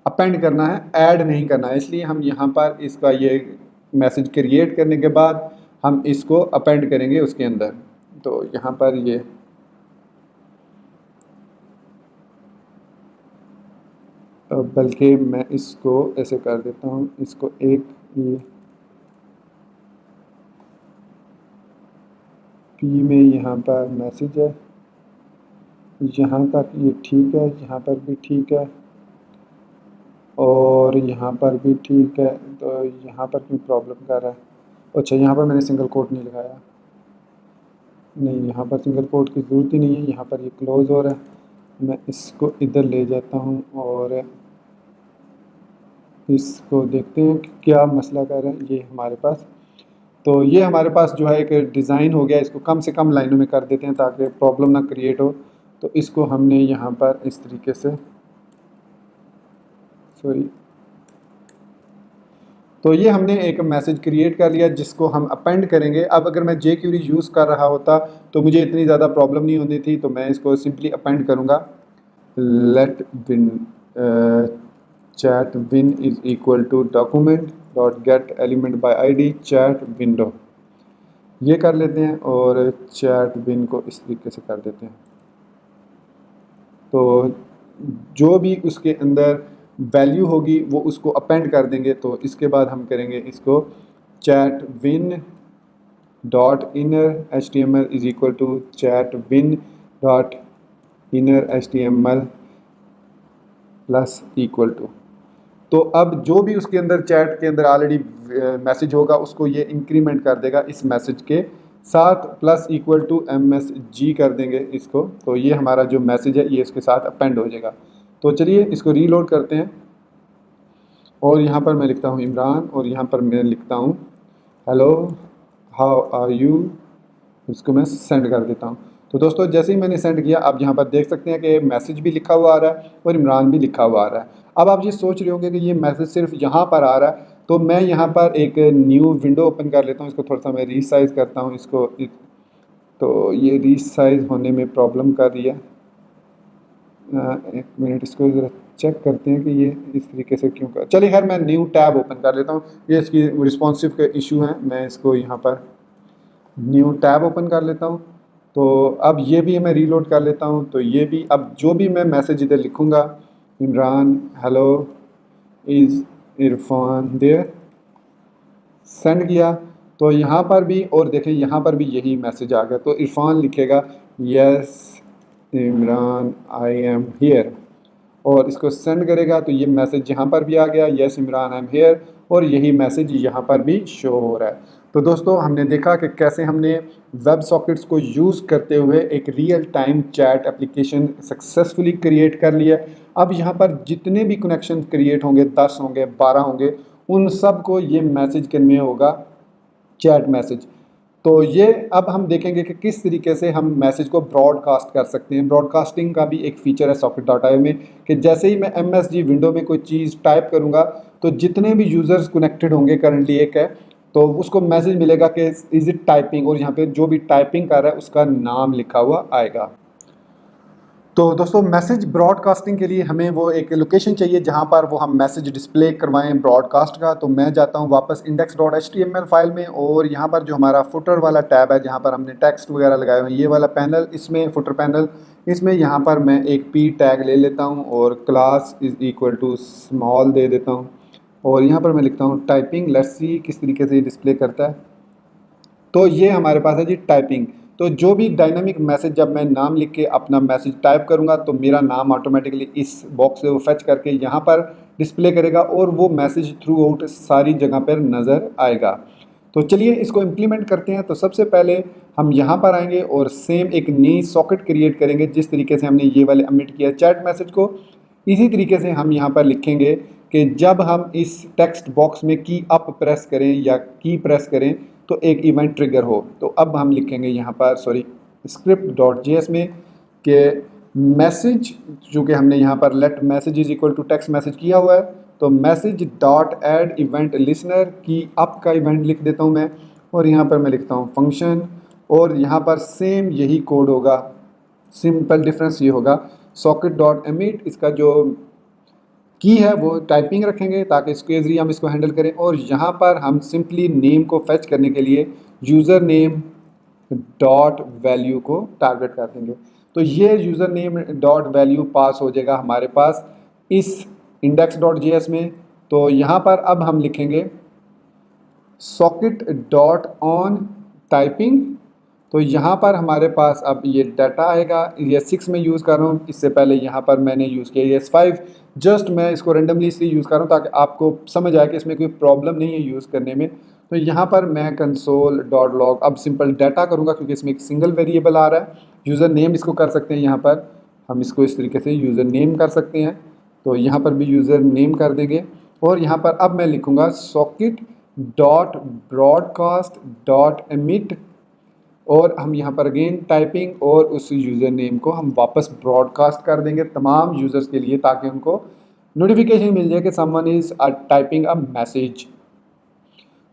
अपेंड करना है, ऐड नहीं करना है। इसलिए हम यहाँ पर इसका ये मैसेज क्रिएट करने के बाद हम इसको अपेंड करेंगे उसके अंदर। तो यहाँ पर ये बल्कि मैं इसको ऐसे कर देता हूँ, इसको एक ये पी में यहाँ पर मैसेज है, यहाँ तक ये ठीक है, यहाँ पर भी ठीक है, और यहाँ पर भी ठीक है। तो यहाँ पर क्यों प्रॉब्लम कर रहा है? अच्छा यहाँ पर मैंने सिंगल कोट नहीं लगाया, नहीं यहाँ पर सिंगल कोट की ज़रूरत ही नहीं है, यहाँ पर ये क्लोज हो रहा है। मैं इसको इधर ले जाता हूँ और इसको देखते हैं कि क्या मसला कर रहा है ये हमारे पास। तो ये हमारे पास जो है एक डिज़ाइन हो गया, इसको कम से कम लाइनों में कर देते हैं ताकि प्रॉब्लम ना क्रिएट हो। तो इसको हमने यहाँ पर इस तरीके से तो ये हमने एक मैसेज क्रिएट कर लिया जिसको हम अपेंड करेंगे। अब अगर मैं jQuery यूज़ कर रहा होता तो मुझे इतनी ज़्यादा प्रॉब्लम नहीं होती थी। तो मैं इसको सिंपली अपेंड करूँगा, let win chat win is equal to document dot get element by ID chat window, ये कर लेते हैं और चैट विन को इस तरीके से कर देते हैं। तो जो भी उसके अंदर वैल्यू होगी वो उसको अपेंड कर देंगे। तो इसके बाद हम करेंगे इसको chat win dot inner HTML is equal to chat win dot inner HTML plus equal to. तो अब जो भी उसके अंदर चैट के अंदर ऑलरेडी मैसेज होगा उसको ये इंक्रीमेंट कर देगा इस मैसेज के साथ, प्लस इक्वल टू MSG कर देंगे इसको। तो ये हमारा जो मैसेज है ये इसके साथ अपेंड हो जाएगा। तो चलिए इसको रीलोड करते हैं और यहाँ पर मैं लिखता हूँ इमरान और यहाँ पर मैं लिखता हूँ हेलो हाउ आर यू, इसको मैं सेंड कर देता हूँ। तो दोस्तों जैसे ही मैंने सेंड किया आप यहाँ पर देख सकते हैं कि मैसेज भी लिखा हुआ आ रहा है और इमरान भी लिखा हुआ आ रहा है। अब आप ये सोच रहे होंगे कि ये मैसेज सिर्फ यहाँ पर आ रहा है, तो मैं यहाँ पर एक न्यू विंडो ओपन कर लेता हूँ। इसको थोड़ा सा मैं रीसाइज़ करता हूँ इसको, तो ये रीसाइज़ होने में प्रॉब्लम कर रही है। एक मिनट इसको ज़रा चेक करते हैं कि ये इस तरीके से क्यों कर। चलिए खैर मैं न्यू टैब ओपन कर लेता हूँ, ये इसकी रिस्पॉन्सिव के इशू हैं। मैं इसको यहाँ पर न्यू टैब ओपन कर लेता हूँ। तो अब ये भी मैं रीलोड कर लेता हूँ। तो ये भी अब जो भी मैं मैसेज इधर लिखूँगा, Imran hello is Irfan there, send किया तो यहाँ पर भी, और देखें यहाँ पर भी यही मैसेज आ गया। तो इरफान लिखेगा yes Imran I am here, और इसको सेंड करेगा तो ये मैसेज यहाँ पर भी आ गया yes Imran I am here, और यही मैसेज यहाँ पर भी शो हो रहा है। तो दोस्तों हमने देखा कि कैसे हमने वेब सॉकेट्स को यूज़ करते हुए एक real time chat application successfully create कर लिया। अब यहाँ पर जितने भी कनेक्शन क्रिएट होंगे, 10 होंगे, 12 होंगे, उन सब को ये मैसेज कन्वे होगा, चैट मैसेज। तो ये अब हम देखेंगे कि किस तरीके से हम मैसेज को ब्रॉडकास्ट कर सकते हैं। ब्रॉडकास्टिंग का भी एक फीचर है Socket.io में कि जैसे ही मैं MSG विंडो में कोई चीज़ टाइप करूँगा तो जितने भी यूज़र्स कनेक्टेड होंगे, करंटली एक है, तो उसको मैसेज मिलेगा कि इज़ इट टाइपिंग, और यहाँ पे जो भी टाइपिंग कर रहा है उसका नाम लिखा हुआ आएगा। तो दोस्तों मैसेज ब्रॉडकास्टिंग के लिए हमें वो एक लोकेशन चाहिए जहाँ पर वो हम मैसेज डिस्प्ले करवाएं ब्रॉडकास्ट का। तो मैं जाता हूँ वापस index.html फाइल में, और यहाँ पर जो हमारा फुटर वाला टैब है जहाँ पर हमने टेक्स्ट वगैरह लगाए हुए हैं, ये वाला पैनल, इसमें फुटर पैनल, इसमें यहाँ पर मैं एक p टैग ले लेता हूँ और class is equal to small दे देता हूँ, और यहाँ पर मैं लिखता हूँ टाइपिंग। लेट्स सी किस तरीके से ये डिस्प्ले करता है। तो ये हमारे पास है जी टाइपिंग। तो जो भी डायनामिक मैसेज जब मैं नाम लिख के अपना मैसेज टाइप करूंगा तो मेरा नाम ऑटोमेटिकली इस बॉक्स से वो फेच करके यहाँ पर डिस्प्ले करेगा, और वो मैसेज थ्रू आउट सारी जगह पर नज़र आएगा। तो चलिए इसको इम्प्लीमेंट करते हैं। तो सबसे पहले हम यहाँ पर आएंगे और सेम एक नई सॉकेट क्रिएट करेंगे। जिस तरीके से हमने ये वाले एमिट किया चैट मैसेज को, इसी तरीके से हम यहाँ पर लिखेंगे कि जब हम इस टेक्स्ट बॉक्स में की अप प्रेस करें या की प्रेस करें तो एक इवेंट ट्रिगर हो। तो अब हम लिखेंगे यहाँ पर script.js में कि मैसेज, जो कि हमने यहाँ पर let message is equal to text message किया हुआ है, तो message dot add event listener key up का इवेंट लिख देता हूँ मैं, और यहाँ पर मैं लिखता हूँ फंक्शन, और यहाँ पर सेम यही कोड होगा। सिंपल डिफरेंस ये होगा socket.emit, इसका जो की है वो टाइपिंग रखेंगे ताकि इसके ज़रिए हम इसको हैंडल करें, और यहाँ पर हम सिंपली नेम को फेच करने के लिए यूज़र नेम डॉट वैल्यू को टारगेट कर देंगे। तो ये user name dot value pass हो जाएगा हमारे पास इस index.js में। तो यहाँ पर अब हम लिखेंगे socket.on टाइपिंग। तो यहाँ पर हमारे पास अब ये डाटा आएगा। ये 6 में यूज़ कर रहा हूँ, इससे पहले यहाँ पर मैंने यूज़ किया ES5। जस्ट मैं इसको रेंडमली इसलिए यूज़ कर रहा हूँ ताकि आपको समझ आए कि इसमें कोई प्रॉब्लम नहीं है यूज़ करने में। तो यहाँ पर मैं console.log अब सिंपल डाटा करूँगा क्योंकि इसमें एक सिंगल वेरिएबल आ रहा है। यूज़र नेम इसको कर सकते हैं, यहाँ पर हम इसको इस तरीके से यूज़र नेम कर सकते हैं। तो यहाँ पर भी यूज़र नेम कर देंगे, और यहाँ पर अब मैं लिखूँगा socket.broadcast.emit, और हम यहाँ पर अगेन टाइपिंग, और उस यूज़र नेम को हम वापस ब्रॉडकास्ट कर देंगे तमाम यूज़र्स के लिए ताकि उनको नोटिफिकेशन मिल जाए कि someone is typing a message.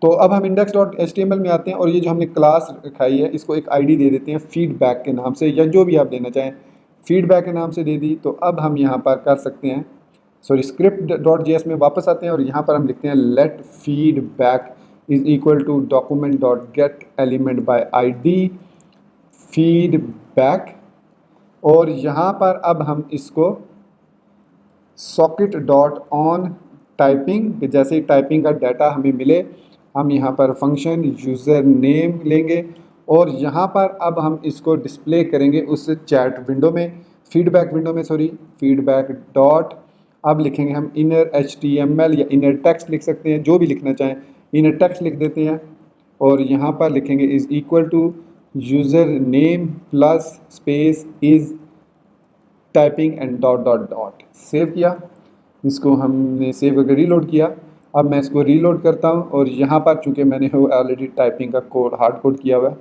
तो अब हम index.html में आते हैं, और ये जो हमने क्लास रखाई है इसको एक आईडी दे देते हैं फीडबैक के नाम से, या जो भी आप देना चाहें, फीडबैक के नाम से दे दी। तो अब हम यहाँ पर कर सकते हैं script.js में वापस आते हैं, और यहाँ पर हम लिखते हैं let feedback is equal to document.get element by id feedback, और यहाँ पर अब हम इसको socket.on टाइपिंग, जैसे ही टाइपिंग का डाटा हमें मिले हम यहाँ पर फंक्शन यूज़र नेम लेंगे, और यहाँ पर अब हम इसको डिस्प्ले करेंगे उस चैट विंडो में। फीडबैक विंडो में फीडबैक डॉट, अब लिखेंगे हम इनर HTML या इनर टेक्स्ट लिख सकते हैं, जो भी लिखना चाहें इनर टेक्स्ट लिख देते हैं। और यहाँ पर लिखेंगे is equal to user name plus space is typing and dot dot dot. Save किया, इसको हमने सेव करके रीलोड किया। अब मैं इसको रीलोड करता हूँ और यहाँ पर चूँकि मैंने ऑलरेडी टाइपिंग का कोड हार्ड कोड किया हुआ है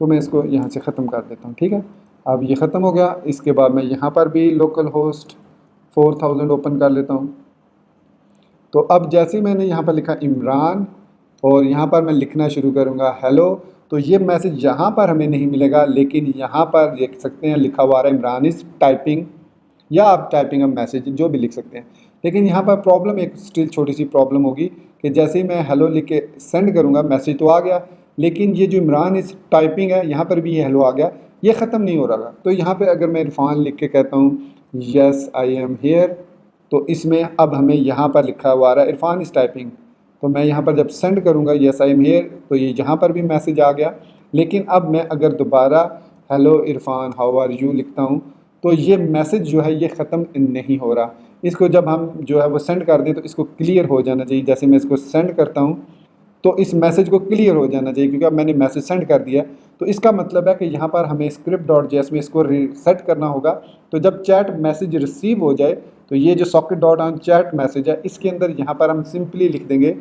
तो मैं इसको यहाँ से ख़त्म कर देता हूँ। ठीक है, अब ये ख़त्म हो गया। इसके बाद मैं यहाँ पर भी लोकल होस्ट 4000 ओपन कर लेता हूँ। तो अब जैसे ही मैंने यहाँ पर लिखा इमरान और यहाँ पर मैं लिखना शुरू करूँगा हेलो, तो ये मैसेज यहाँ पर हमें नहीं मिलेगा, लेकिन यहाँ पर देख सकते हैं लिखा हुआ है इमरान इज़ टाइपिंग, या आप टाइपिंग अ मैसेज जो भी लिख सकते हैं। लेकिन यहाँ पर प्रॉब्लम एक स्टिल छोटी सी प्रॉब्लम होगी कि जैसे ही मैं हेलो लिख के सेंड करूँगा मैसेज तो आ गया, लेकिन ये जो इमरान इज़ टाइपिंग है यहाँ पर भी ये हेलो आ गया, ये ख़त्म नहीं हो रहा। तो यहाँ पर अगर मैं इरफान लिख के कहता हूँ यस आई एम हेयर, तो इसमें अब हमें यहाँ पर लिखा हुआ आ रहा है इरफान इज़ टाइपिंग। तो मैं यहाँ पर जब सेंड करूँगा यस आई एम हेयर, तो ये यहाँ पर भी मैसेज आ गया। लेकिन अब मैं अगर दोबारा hello Irfan how are you लिखता हूँ तो ये मैसेज जो है ये ख़त्म नहीं हो रहा। इसको जब हम जो है वो सेंड कर दें तो इसको क्लियर हो जाना चाहिए। जैसे मैं इसको सेंड करता हूँ तो इस मैसेज को क्लियर हो जाना चाहिए, क्योंकि अब मैंने मैसेज सेंड कर दिया। तो इसका मतलब है कि यहाँ पर हमें script.js में इसको रीसेट करना होगा। तो जब चैट मैसेज रिसीव हो जाए तो ये जो socket dot on chat message है इसके अंदर यहाँ पर हम सिंपली लिख देंगे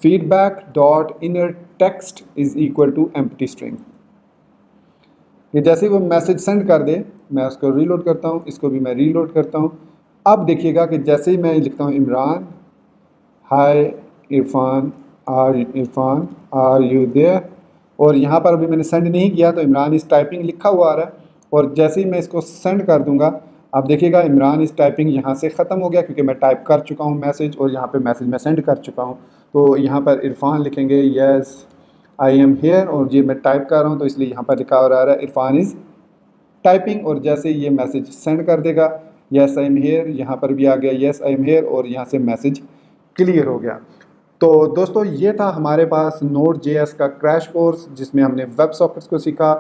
feedback dot inner text is equal to empty string. ये जैसे ही वो मैसेज सेंड कर दे मैं उसको रीलोड करता हूँ, इसको भी मैं रीलोड करता हूँ। अब देखिएगा कि जैसे ही मैं लिखता हूँ इमरान हाय इरफान आर यू देयर, और यहाँ पर अभी मैंने सेंड नहीं किया तो इमरान इज़ टाइपिंग लिखा हुआ आ रहा है। और जैसे ही मैं इसको सेंड कर दूंगा आप देखिएगा इमरान इज़ टाइपिंग यहाँ से ख़त्म हो गया, क्योंकि मैं टाइप कर चुका हूँ मैसेज और यहाँ पे मैसेज मैं सेंड कर चुका हूँ। तो यहाँ पर इरफान लिखेंगे यस आई एम हेयर, और ये मैं टाइप कर रहा हूँ तो इसलिए यहाँ पर लिखा हो रहा है इरफान इज़ टाइपिंग। और जैसे ये मैसेज सेंड कर देगा यस आई एम हेयर, यहाँ पर भी आ गया यस आई एम हेयर, और यहाँ से मैसेज क्लियर हो गया। तो दोस्तों ये था हमारे पास Node.js का क्रैश कोर्स जिसमें हमने वेब सॉकेट्स को सीखा।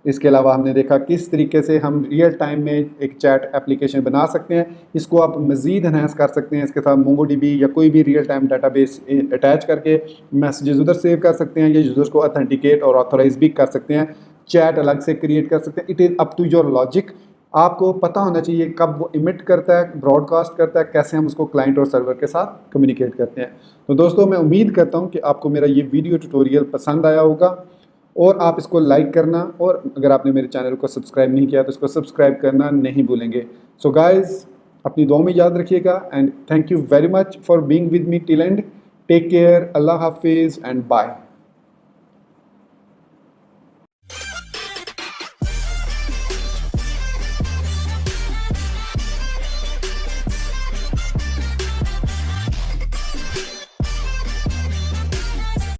इसके अलावा हमने देखा किस तरीके से हम रियल टाइम में एक चैट एप्लीकेशन बना सकते हैं। इसको आप मज़ीद एनहांस कर सकते हैं, इसके साथ MongoDB या कोई भी रियल टाइम डाटाबेस अटैच करके मैसेजेस उधर सेव कर सकते हैं, या यूज़र्स को ऑथेंटिकेट और ऑथोराइज भी कर सकते हैं, चैट अलग से क्रिएट कर सकते हैं। It is up to your logic. आपको पता होना चाहिए कब वो इमिट करता है, ब्रॉडकास्ट करता है, कैसे हम उसको क्लाइंट और सर्वर के साथ कम्युनिकेट करते हैं। तो दोस्तों मैं उम्मीद करता हूँ कि आपको मेरा ये वीडियो ट्यूटोरियल पसंद आया होगा और आप इसको लाइक करना, और अगर आपने मेरे चैनल को सब्सक्राइब नहीं किया तो इसको सब्सक्राइब करना नहीं भूलेंगे। सो गाइज अपनी दुआ में याद रखिएगा and thank you very much for being with me till end. Take care, अल्लाह हाफिज़ एंड बाय।